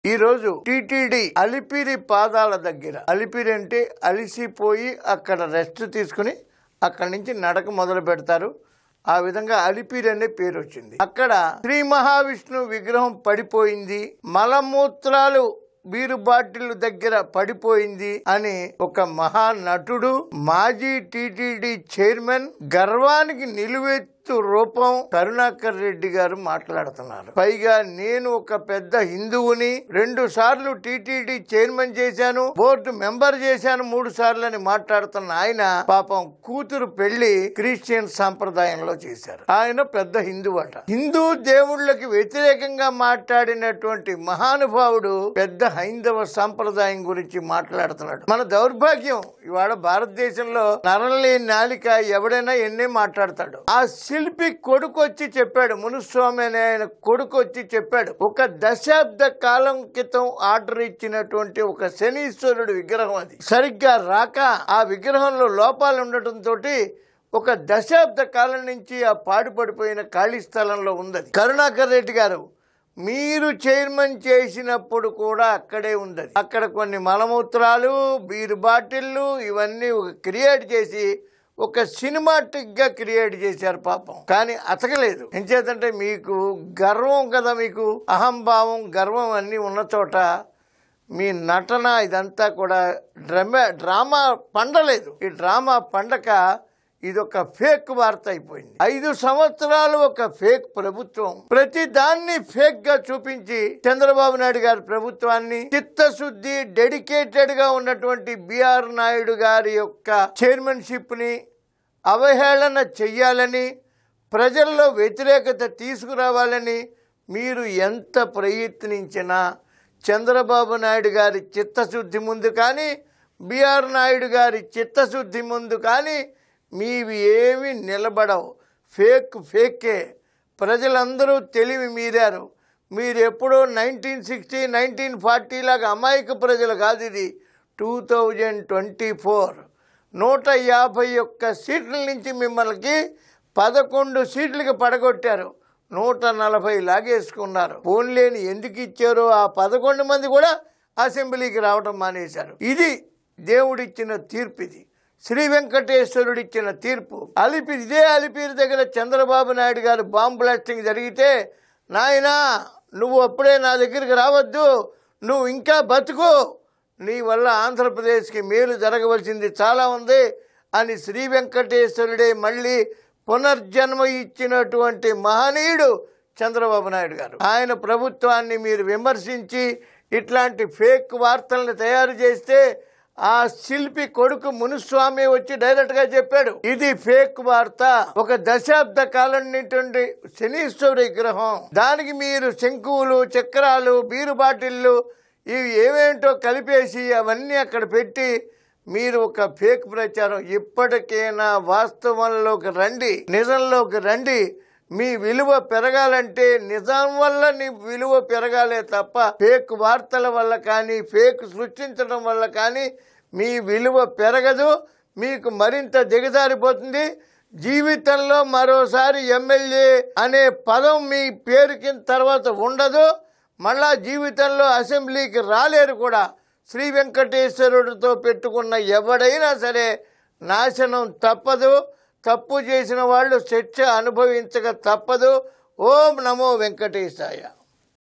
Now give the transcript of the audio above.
ఈ రోజు టిటిడి అలిపిరి పాదాల దగ్గర, అలిపిరి అంటే అలిసిపోయి అక్కడ రెస్ట్ తీసుకుని అక్కడి నుంచి నడక మొదలు పెడతారు. ఆ విధంగా అలిపిరి అనే పేరు వచ్చింది. అక్కడ శ్రీ మహావిష్ణువు విగ్రహం పడిపోయింది, మలమూత్రాలు బీరు బాటిల్ దగ్గర పడిపోయింది అని ఒక మహానటుడు, మాజీ టిటిడి చైర్మన్, గర్వానికి నిలువెత్తు రూపం కరుణాకర్ రెడ్డి గారు మాట్లాడుతున్నారు. పైగా నేను ఒక పెద్ద హిందువుని, 2 సార్లు టిటిడి చైర్మన్ చేశాను, బోర్డు మెంబర్ చేశాను 3 సార్లు అని మాట్లాడుతున్న ఆయన పాపం కూతురు పెళ్లి క్రిస్టియన్ సాంప్రదాయంలో చేశారు. ఆయన పెద్ద హిందువు అట. హిందూ దేవుళ్ళకి వ్యతిరేకంగా మాట్లాడినటువంటి మహానుభావుడు పెద్ద హైందవ సాంప్రదాయం గురించి మాట్లాడుతున్నాడు. మన దౌర్భాగ్యం ఇవాళ భారతదేశంలో నరలేని నాలిక ఎవడైనా ఎన్నే మాట్లాడతాడు. ఆ శిల్పి కొడుకు వచ్చి చెప్పాడు, మునుస్వామి అనే ఆయన కొడుకు వచ్చి చెప్పాడు, ఒక దశాబ్ద కాలం క్రితం ఆర్డర్ ఇచ్చినటువంటి ఒక శనీశ్వరుడు విగ్రహం అది సరిగ్గా రాక ఆ విగ్రహంలో లోపాలు ఉండటంతో ఒక దశాబ్ద కాలం నుంచి ఆ పాడుపడిపోయిన ఖాళీ స్థలంలో ఉంది. కరుణాకర్ రెడ్డి గారు మీరు చైర్మన్ చేసినప్పుడు కూడా అక్కడే ఉంది. అక్కడ కొన్ని మలమూత్రాలు, బీరు బాటిళ్ళు ఇవన్నీ క్రియేట్ చేసి ఒక సినిమాటిక్ గా క్రియేట్ చేశారు పాపం. కానీ అతకలేదు. ఎంచేతంటే మీకు గర్వం కదా, మీకు అహంభావం గర్వం అన్నీ ఉన్న చోట మీ నటన ఇదంతా కూడా డ్రామా పండలేదు. ఈ డ్రామా పండక ఇదొక ఫేక్ వార్త అయిపోయింది. 5 సంవత్సరాలు ఒక ఫేక్ ప్రభుత్వం ప్రతి దాన్ని ఫేక్ గా చూపించి చంద్రబాబు నాయుడు గారి ప్రభుత్వాన్ని, చిత్తశుద్ధి డెడికేటెడ్ గా ఉన్నటువంటి బిఆర్ నాయుడు గారి యొక్క చైర్మన్షిప్ ని అవహేళన చెయ్యాలని, ప్రజల్లో వ్యతిరేకత తీసుకురావాలని మీరు ఎంత ప్రయత్నించినా చంద్రబాబు నాయుడు గారి చిత్తశుద్ధి ముందు కానీ, బిఆర్ నాయుడు గారి చిత్తశుద్ధి ముందు కానీ మీవి ఏమి నిలబడవు. ఫేకే. ప్రజలందరూ తెలివి మీరారు. మీరు ఎప్పుడో 1960, 1940 లాగా అమాయక ప్రజలు కాదు. ఇది 2024. 151 సీట్ల నుంచి మిమ్మల్ని 11 సీట్లకి పడగొట్టారు. 140 లాగేసుకున్నారు. పోన్లేని ఎందుకు ఇచ్చారో ఆ 11 మంది కూడా అసెంబ్లీకి రావడం మానేశారు. ఇది దేవుడిచ్చిన తీర్పు. ఇది శ్రీ వెంకటేశ్వరుడు ఇచ్చిన తీర్పు. ఇదే అలిపిరి దగ్గర చంద్రబాబు నాయుడు గారు బాంబ్ బ్లాస్టింగ్ జరిగితే, నాయనా నువ్వు అప్పుడే నా దగ్గరికి రావద్దు, నువ్వు ఇంకా బతుకు, నీ వల్ల ఆంధ్రప్రదేశ్కి మేలు జరగవలసింది చాలా ఉంది అని శ్రీ వెంకటేశ్వరుడే మళ్ళీ పునర్జన్మ ఇచ్చినటువంటి మహనీయుడు చంద్రబాబు నాయుడు గారు. ఆయన ప్రభుత్వాన్ని మీరు విమర్శించి ఇట్లాంటి ఫేక్ వార్తలను తయారు చేస్తే ఆ శిల్పి కొడుకు మునుస్వామి వచ్చి డైరెక్ట్ గా చెప్పాడు, ఇది ఫేక్ వార్త, ఒక దశాబ్ద కాలం నుండి శనీశ్వరుడి విగ్రహం, దానికి మీరు శంకువులు, చక్రాలు, బీరు బాటిళ్ళు ఇవి ఏమేంటో కలిపేసి అవన్నీ అక్కడ పెట్టి మీరు ఒక ఫేక్ ప్రచారం. ఇప్పటికైనా వాస్తవంలోకి రండి, నిజంలోకి రండి. మీ విలువ పెరగాలంటే నిజం వల్ల నీ విలువ పెరగాలే తప్ప ఫేక్ వార్తల వల్ల కానీ, ఫేక్ సృష్టించడం వల్ల కానీ మీ విలువ పెరగదు. మీకు మరింత దిగజారిపోతుంది. జీవితంలో మరోసారి ఎమ్మెల్యే అనే పదం మీ పేరుకి తర్వాత ఉండదు. మళ్ళా జీవితంలో అసెంబ్లీకి రాలేరు కూడా. శ్రీ వెంకటేశ్వరుడితో పెట్టుకున్న ఎవడైనా సరే నాశనం తప్పదు. తప్పు చేసిన వాళ్ళు శిక్ష అనుభవించక తప్పదు. ఓం నమో వెంకటేశాయ.